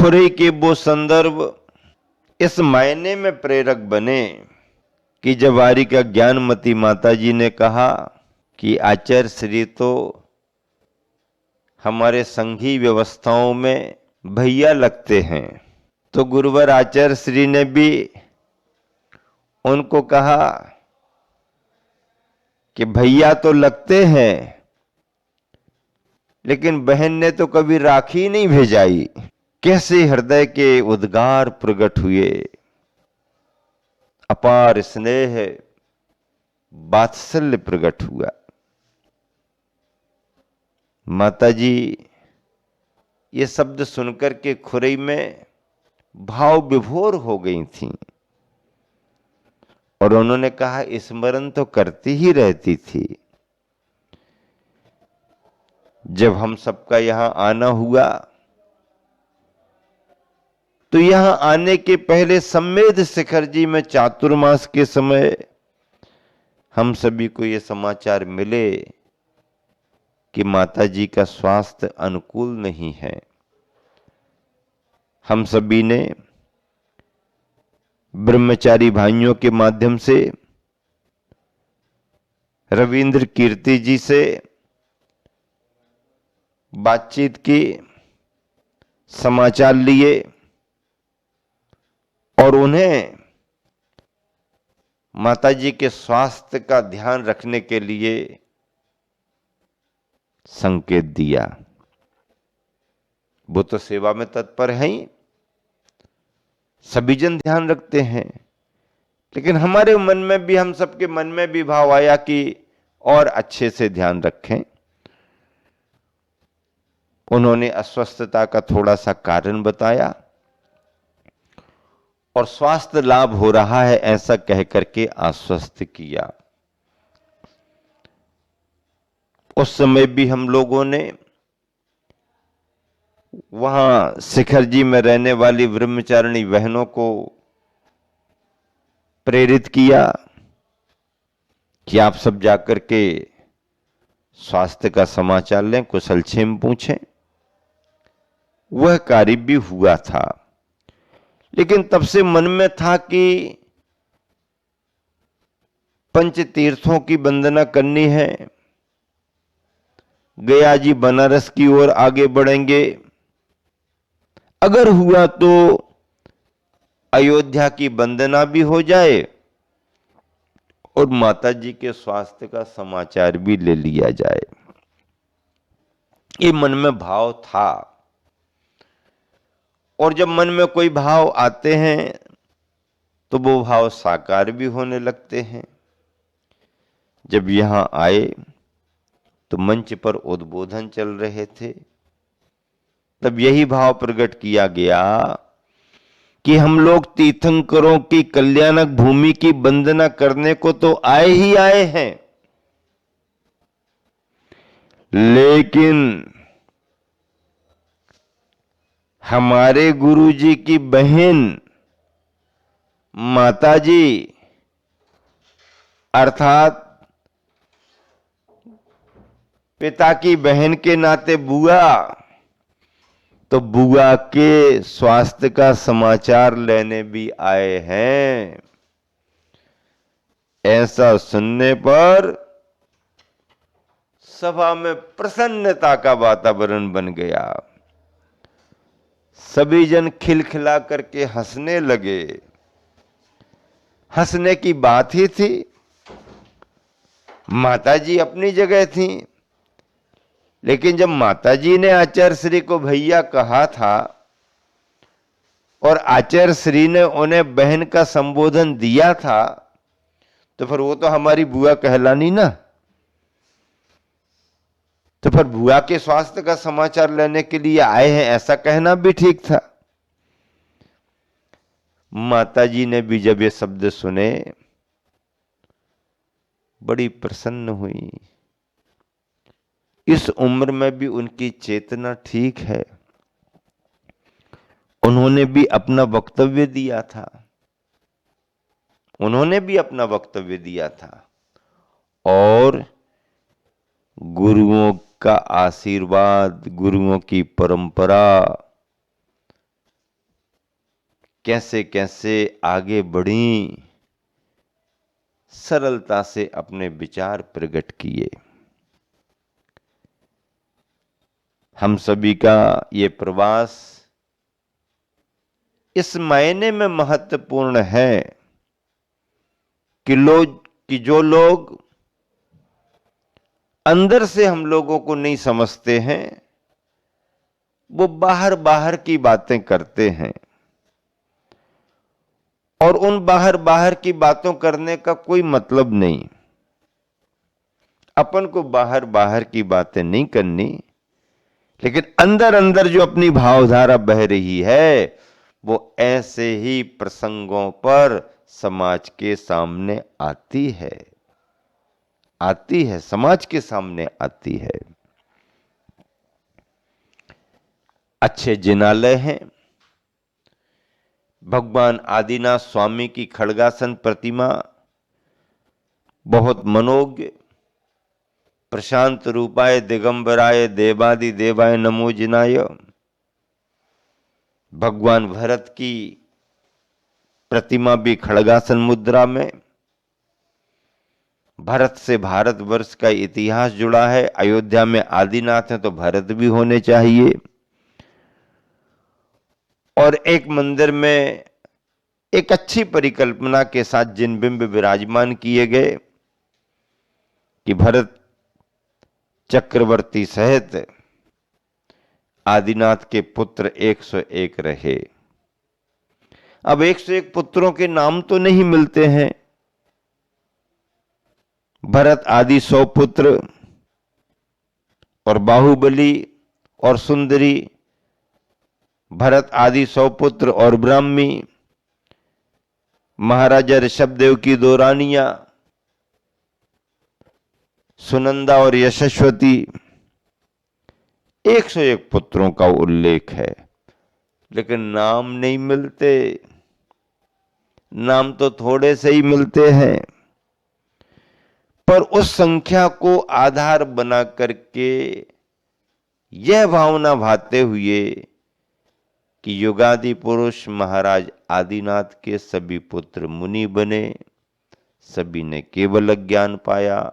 खुरई के वो संदर्भ इस मायने में प्रेरक बने कि जब वारिका ज्ञानमती माता जी ने कहा कि आचार्य श्री तो हमारे संघी व्यवस्थाओं में भैया लगते हैं, तो गुरुवर आचार्य श्री ने भी उनको कहा कि भैया तो लगते हैं, लेकिन बहन ने तो कभी राखी नहीं भेजाई। कैसे हृदय के उद्गार प्रकट हुए, अपार स्नेह वात्सल्य प्रकट हुआ। माताजी ये शब्द सुनकर के खुरई में भाव विभोर हो गई थीं और उन्होंने कहा स्मरण तो करती ही रहती थी। जब हम सबका यहां आना हुआ तो यहां आने के पहले सम्मेद शिखर जी में चातुर्मास के समय हम सभी को ये समाचार मिले कि माताजी का स्वास्थ्य अनुकूल नहीं है। हम सभी ने ब्रह्मचारी भाइयों के माध्यम से रविंद्र कीर्ति जी से बातचीत की, समाचार लिए और उन्हें माताजी के स्वास्थ्य का ध्यान रखने के लिए संकेत दिया। वो तो सेवा में तत्पर हैं ही, सभी जन ध्यान रखते हैं, लेकिन हमारे मन में भी, हम सबके मन में भी भाव आया कि और अच्छे से ध्यान रखें। उन्होंने अस्वस्थता का थोड़ा सा कारण बताया और स्वास्थ्य लाभ हो रहा है ऐसा कह करके आश्वस्त किया। उस समय भी हम लोगों ने वहां शिखर जी में रहने वाली ब्रह्मचारिणी बहनों को प्रेरित किया कि आप सब जाकर के स्वास्थ्य का समाचार लें, कुशलक्षेम पूछें। वह कार्य भी हुआ था, लेकिन तब से मन में था कि पंच तीर्थों की वंदना करनी है, गया जी बनारस की ओर आगे बढ़ेंगे, अगर हुआ तो अयोध्या की वंदना भी हो जाए और माता जी के स्वास्थ्य का समाचार भी ले लिया जाए। ये मन में भाव था, और जब मन में कोई भाव आते हैं तो वो भाव साकार भी होने लगते हैं। जब यहां आए तो मंच पर उद्बोधन चल रहे थे, तब यही भाव प्रकट किया गया कि हम लोग तीर्थंकरों की कल्याणक भूमि की वंदना करने को तो आए ही आए हैं, लेकिन हमारे गुरुजी की बहन माताजी अर्थात पिता की बहन के नाते बुआ, तो बुआ के स्वास्थ्य का समाचार लेने भी आए हैं। ऐसा सुनने पर सभा में प्रसन्नता का वातावरण बन गया। सभी जन खिलखिला करके हंसने लगे। हंसने की बात ही थी, माताजी अपनी जगह थी, लेकिन जब माताजी ने आचार्य श्री को भैया कहा था और आचार्य श्री ने उन्हें बहन का संबोधन दिया था, तो फिर वो तो हमारी बुआ कहलानी ना। तो फिर बुआ के स्वास्थ्य का समाचार लेने के लिए आए हैं ऐसा कहना भी ठीक था। माताजी ने भी जब ये शब्द सुने बड़ी प्रसन्न हुई। इस उम्र में भी उनकी चेतना ठीक है। उन्होंने भी अपना वक्तव्य दिया था, और गुरुओं का आशीर्वाद, गुरुओं की परंपरा कैसे कैसे आगे बढ़ी, सरलता से अपने विचार प्रकट किए। हम सभी का ये प्रवास इस मायने में महत्वपूर्ण है कि जो लोग अंदर से हम लोगों को नहीं समझते हैं, वो बाहर बाहर की बातें करते हैं, और उन बाहर बाहर की बातों करने का कोई मतलब नहीं। अपन को बाहर बाहर की बातें नहीं करनी, लेकिन अंदर अंदर जो अपनी भावधारा बह रही है, वो ऐसे ही प्रसंगों पर समाज के सामने आती है, समाज के सामने आती है। अच्छे जिनालय हैं। भगवान आदिनाथ स्वामी की खड़गासन प्रतिमा बहुत मनोज्ञ। प्रशांत रूपाय दिगंबराय देवादि देवाय नमो जिनाय। भगवान भरत की प्रतिमा भी खड़गासन मुद्रा में। भरत से भारतवर्ष का इतिहास जुड़ा है। अयोध्या में आदिनाथ हैं तो भरत भी होने चाहिए। और एक मंदिर में एक अच्छी परिकल्पना के साथ जिन बिंब विराजमान किए गए कि भरत चक्रवर्ती सहित आदिनाथ के पुत्र 101 रहे। अब 101 पुत्रों के नाम तो नहीं मिलते हैं। भरत आदि 100 पुत्र और बाहुबली और सुंदरी, भरत आदि 100 पुत्र और ब्राह्मी, महाराजा ऋषभदेव की 2 रानियां, सुनंदा और यशस्वती, 101 पुत्रों का उल्लेख है, लेकिन नाम नहीं मिलते। नाम तो थोड़े से ही मिलते हैं, पर उस संख्या को आधार बना करके यह भावना भाते हुए कि युगादि पुरुष महाराज आदिनाथ के सभी पुत्र मुनि बने, सभी ने केवल ज्ञान पाया,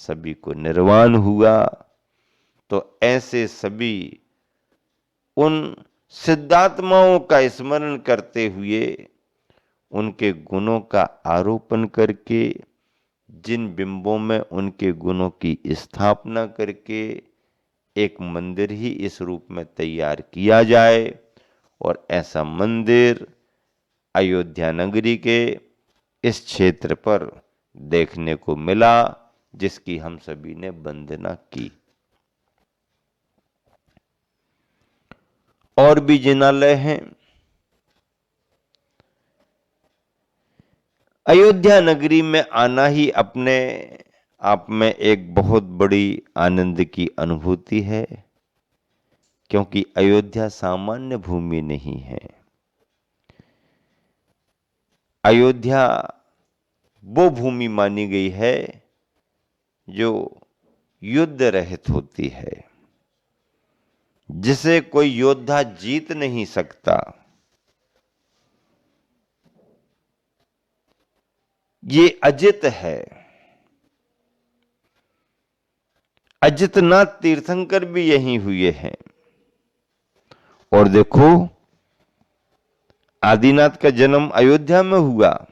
सभी को निर्वाण हुआ, तो ऐसे सभी उन सिद्धात्माओं का स्मरण करते हुए उनके गुणों का आरोपण करके, जिन बिंबों में उनके गुणों की स्थापना करके एक मंदिर ही इस रूप में तैयार किया जाए। और ऐसा मंदिर अयोध्या नगरी के इस क्षेत्र पर देखने को मिला, जिसकी हम सभी ने वंदना की। और भी जिनालय हैं। अयोध्या नगरी में आना ही अपने आप में एक बहुत बड़ी आनंद की अनुभूति है, क्योंकि अयोध्या सामान्य भूमि नहीं है। अयोध्या वो भूमि मानी गई है जो युद्ध रहित होती है, जिसे कोई योद्धा जीत नहीं सकता। ये अजित है। अजितनाथ तीर्थंकर भी यहीं हुए हैं। और देखो, आदिनाथ का जन्म अयोध्या में हुआ,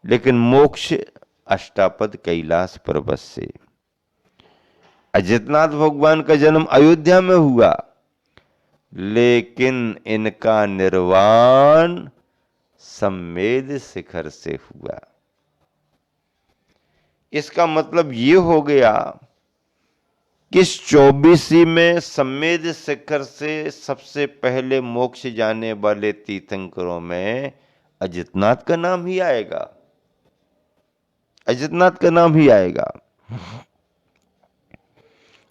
लेकिन मोक्ष अष्टापद कैलाश पर्वत से। अजितनाथ भगवान का जन्म अयोध्या में हुआ, लेकिन इनका निर्वाण सम्मेद शिखर से हुआ। इसका मतलब ये हो गया कि इस 24 में सम्मेद शिखर से सबसे पहले मोक्ष जाने वाले तीर्थंकरों में अजितनाथ का नाम ही आएगा। अजितनाथ का नाम ही आएगा।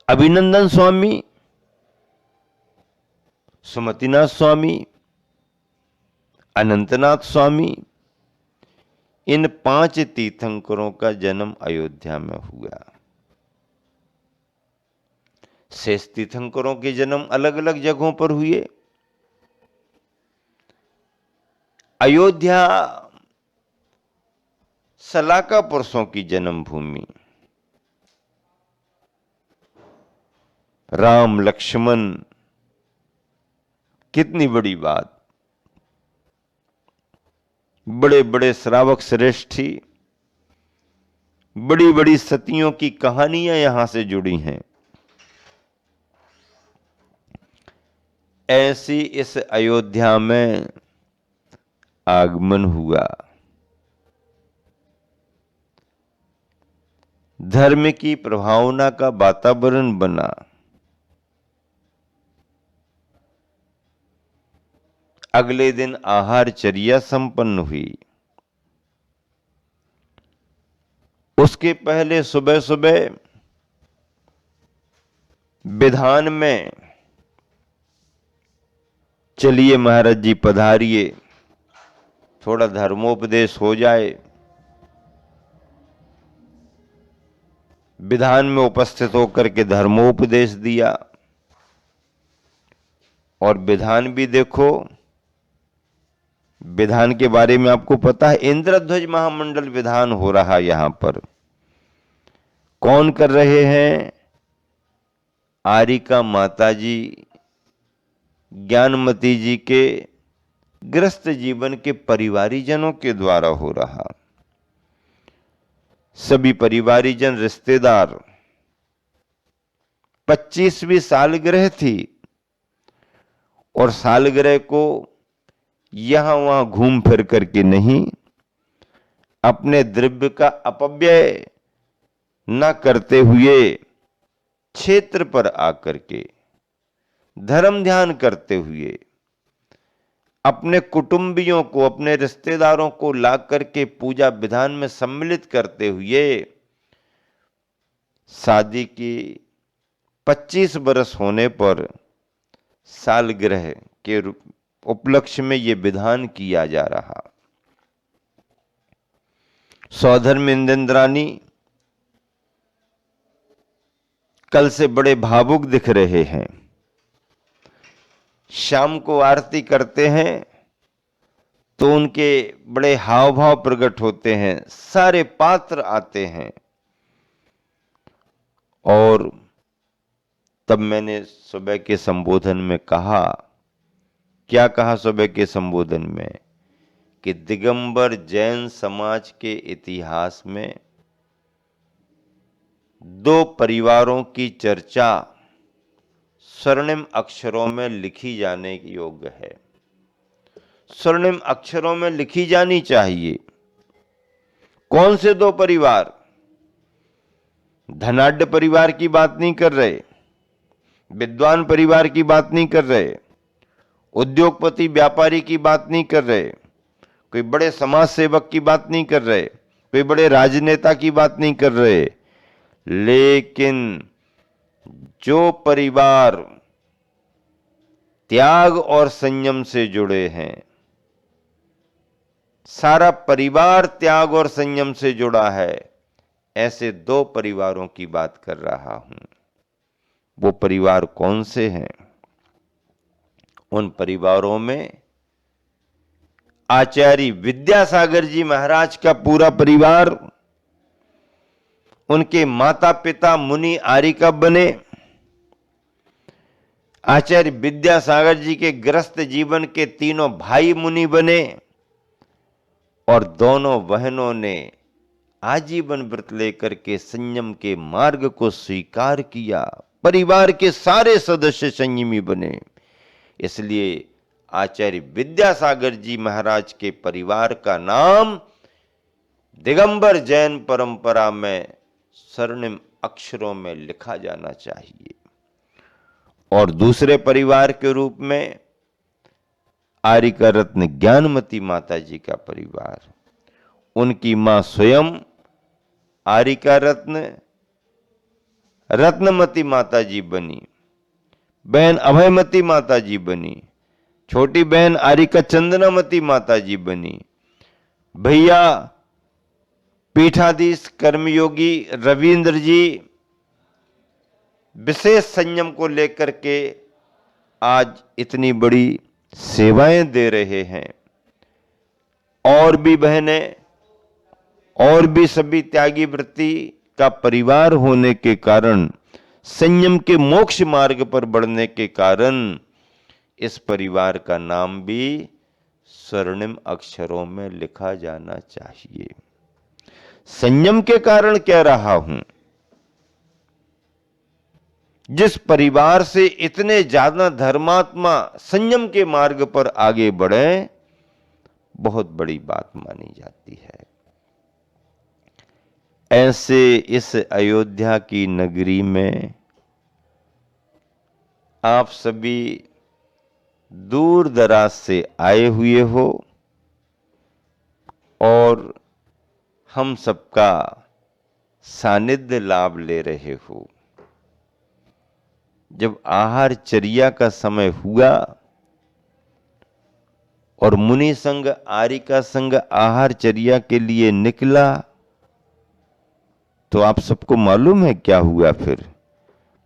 अभिनंदन स्वामी, सुमतिनाथ स्वामी, अनंतनाथ स्वामी, इन 5 तीर्थंकरों का जन्म अयोध्या में हुआ। शेष तीर्थंकरों के जन्म अलग अलग जगहों पर हुए। अयोध्या सलाका पुरुषों की जन्मभूमि, राम लक्ष्मण, कितनी बड़ी बात। बड़े बड़े श्रावक श्रेष्ठी, बड़ी बड़ी सतियों की कहानियां यहां से जुड़ी हैं। ऐसी इस अयोध्या में आगमन हुआ। धर्म की प्रभावना का वातावरण बना। अगले दिन आहारचर्या संपन्न हुई। उसके पहले सुबह सुबह विधान में, चलिए महाराज जी पधारिए, थोड़ा धर्मोपदेश हो जाए। विधान में उपस्थित होकर के धर्मोपदेश दिया। और विधान भी देखो, विधान के बारे में आपको पता है, इंद्रध्वज महामंडल विधान हो रहा है। यहां पर कौन कर रहे हैं? आरिका माताजी ज्ञानमती जी के गृहस्थ जीवन के परिवारीजनों के द्वारा हो रहा। सभी परिवारीजन, रिश्तेदार, 25वीं सालगिरह थी और सालगिरह को यहां वहां घूम फिर करके नहीं, अपने द्रव्य का अपव्यय न करते हुए क्षेत्र पर आकर के धर्म ध्यान करते हुए अपने कुटुंबियों को, अपने रिश्तेदारों को ला करके पूजा विधान में सम्मिलित करते हुए शादी की 25 वर्ष होने पर सालगिरह के उपलक्ष्य में यह विधान किया जा रहा। सौधर्म इंद्राणी कल से बड़े भावुक दिख रहे हैं। शाम को आरती करते हैं तो उनके बड़े हाव भाव प्रकट होते हैं, सारे पात्र आते हैं। और तब मैंने सुबह के संबोधन में कहा, क्या कहा सुबह के संबोधन में? कि दिगंबर जैन समाज के इतिहास में 2 परिवारों की चर्चा स्वर्णिम अक्षरों में लिखी जाने योग्य है, स्वर्णिम अक्षरों में लिखी जानी चाहिए। कौन से 2 परिवार? धनाढ्य परिवार की बात नहीं कर रहे, विद्वान परिवार की बात नहीं कर रहे, उद्योगपति व्यापारी की बात नहीं कर रहे, कोई बड़े समाज सेवक की बात नहीं कर रहे, कोई बड़े राजनेता की बात नहीं कर रहे, लेकिन जो परिवार त्याग और संयम से जुड़े हैं, सारा परिवार त्याग और संयम से जुड़ा है, ऐसे 2 परिवारों की बात कर रहा हूं। वो परिवार कौन से हैं? उन परिवारों में आचार्य विद्यासागर जी महाराज का पूरा परिवार, उनके माता पिता मुनि आरिका बने, आचार्य विद्यासागर जी के गृहस्थ जीवन के 3 भाई मुनि बने और दोनों बहनों ने आजीवन व्रत लेकर के संयम के मार्ग को स्वीकार किया। परिवार के सारे सदस्य संयमी बने। इसलिए आचार्य विद्यासागर जी महाराज के परिवार का नाम दिगंबर जैन परंपरा में स्वर्णिम अक्षरों में लिखा जाना चाहिए। और दूसरे परिवार के रूप में आरिका रत्न ज्ञानमती माता जी का परिवार, उनकी मां स्वयं आरिका रत्न रत्नमती माता जी बनी, बहन अभयमती माता जी बनी, छोटी बहन आरिका चंदनामती माता जी बनी, भैया पीठाधीश कर्मयोगी रविंद्र जी विशेष संयम को लेकर के आज इतनी बड़ी सेवाएं दे रहे हैं। और भी बहनें और भी सभी त्यागी वृत्ति का परिवार होने के कारण, संयम के मोक्ष मार्ग पर बढ़ने के कारण इस परिवार का नाम भी स्वर्णिम अक्षरों में लिखा जाना चाहिए। संयम के कारण कह रहा हूं, जिस परिवार से इतने ज्यादा धर्मात्मा संयम के मार्ग पर आगे बढ़े, बहुत बड़ी बात मानी जाती है। ऐसे इस अयोध्या की नगरी में आप सभी दूर दराज से आए हुए हो और हम सबका सानिध्य लाभ ले रहे हो। जब आहार चर्या का समय हुआ और मुनि संघ आरिका संघ आहार चर्या के लिए निकला, तो आप सबको मालूम है क्या हुआ फिर?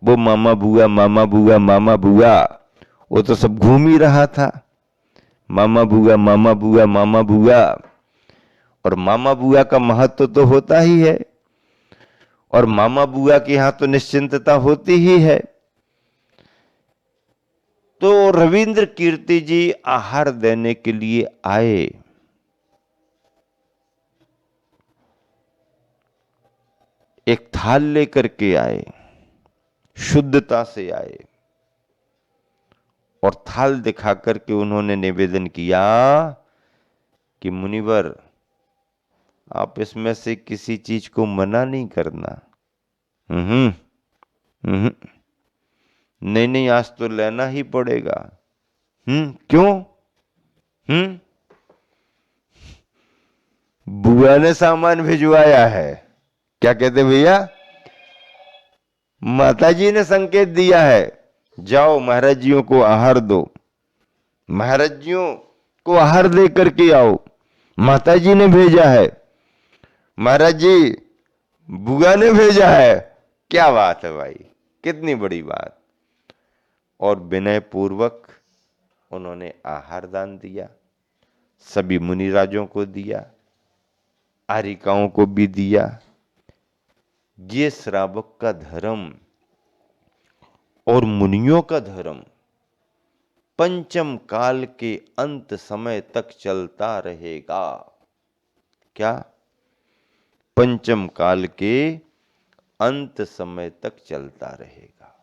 वो मामा बुआ मामा बुआ मामा बुआ, वो तो सब घूम ही रहा था। मामा बुआ मामा बुआ मामा बुआ, और मामा बुआ का महत्व तो होता ही है, और मामा बुआ के यहां तो निश्चिंतता होती ही है। तो रविंद्र कीर्ति जी आहार देने के लिए आए। एक थाल लेकर के आए, शुद्धता से आए, और थाल दिखा करके उन्होंने निवेदन किया कि मुनिवर, आप इसमें से किसी चीज को मना नहीं करना। नहीं नहीं, आज तो लेना ही पड़ेगा। क्यों? बुआ ने सामान भिजवाया है। क्या कहते भैया? माताजी ने संकेत दिया है, जाओ महाराज जियों को आहार दो, महाराज जियों को आहार दे करके आओ, माताजी ने भेजा है, महाराज जी बुआ ने भेजा है। क्या बात है भाई, कितनी बड़ी बात। और विनय पूर्वक उन्होंने आहार दान दिया, सभी मुनिराजों को दिया, आरिकाओं को भी दिया। ये श्रावक का धर्म और मुनियों का धर्म पंचम काल के अंत समय तक चलता रहेगा। क्या? पंचम काल के अंत समय तक चलता रहेगा।